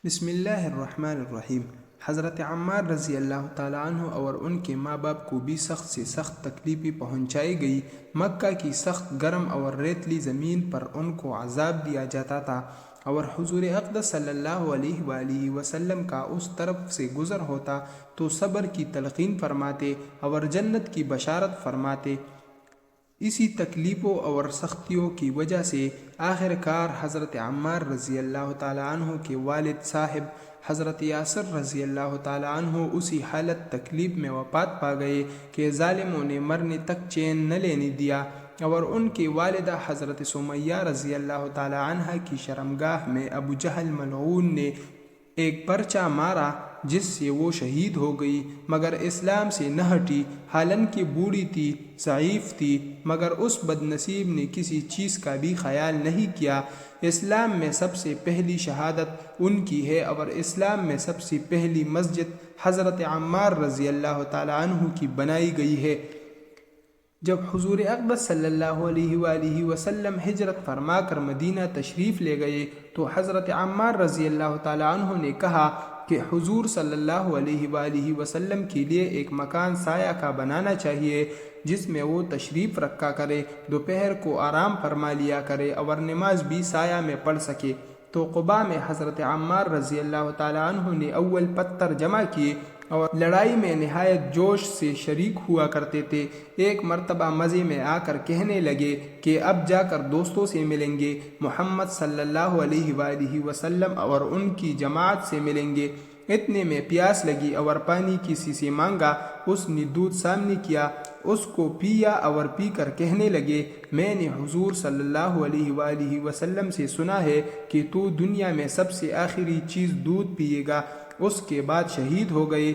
بسم اللہ الرحمن الرحیم۔ حضرت عمار رضی اللہ تعالیٰ عنہ اور ان کے ماں باپ کو بھی سخت سے سخت تکلیفیں پہنچائی گئی۔ مکہ کی سخت گرم اور ریتلی زمین پر ان کو عذاب دیا جاتا تھا، اور حضور اقدس صلی اللہ علیہ وآلہ وسلم کا اس طرف سے گزر ہوتا تو صبر کی تلقین فرماتے اور جنت کی بشارت فرماتے۔ اسی تکلیفوں اور سختیوں کی وجہ سے آخر کار حضرت عمار رضی اللہ تعالیٰ عنہ کے والد صاحب حضرت یاسر رضی اللہ تعالیٰ عنہ اسی حالت تکلیف میں وفات پا گئے کہ ظالموں نے مرنے تک چین نہ لینے دیا، اور ان کی والدہ حضرت سمیہ رضی اللہ تعالیٰ عنہ کی شرمگاہ میں ابو جہل ملعون نے ایک پرچہ مارا جس سے وہ شہید ہو گئی، مگر اسلام سے نہ ہٹی۔ حالانکہ بوڑھی تھی، ضعیف تھی، مگر اس بد نصیب نے کسی چیز کا بھی خیال نہیں کیا۔ اسلام میں سب سے پہلی شہادت ان کی ہے، اور اسلام میں سب سے پہلی مسجد حضرت عمار رضی اللہ تعالیٰ عنہ کی بنائی گئی ہے۔ جب حضور اقدس صلی اللہ علیہ وآلہ وسلم ہجرت فرما کر مدینہ تشریف لے گئے تو حضرت عمار رضی اللہ تعالیٰ عنہ نے کہا کہ حضور صلی اللہ علیہ وآلہ وسلم کے لیے ایک مکان سایہ کا بنانا چاہیے جس میں وہ تشریف رکھا کرے، دوپہر کو آرام فرما لیا کرے اور نماز بھی سایہ میں پڑھ سکے۔ تو قباء میں حضرت عمار رضی اللہ تعالیٰ عنہ نے اول پتھر جمع کیے اور لڑائی میں نہایت جوش سے شریک ہوا کرتے تھے۔ ایک مرتبہ مزے میں آ کر کہنے لگے کہ اب جا کر دوستوں سے ملیں گے، محمد صلی اللہ علیہ وآلہ وسلم اور ان کی جماعت سے ملیں گے۔ اتنے میں پیاس لگی اور پانی کسی سے مانگا، اس نے دودھ سامنے کیا، اس کو پیا اور پی کر کہنے لگے، میں نے حضور صلی اللہ علیہ وآلہ وسلم سے سنا ہے کہ تو دنیا میں سب سے آخری چیز دودھ پیے گا، اس کے بعد شہید ہو گئے۔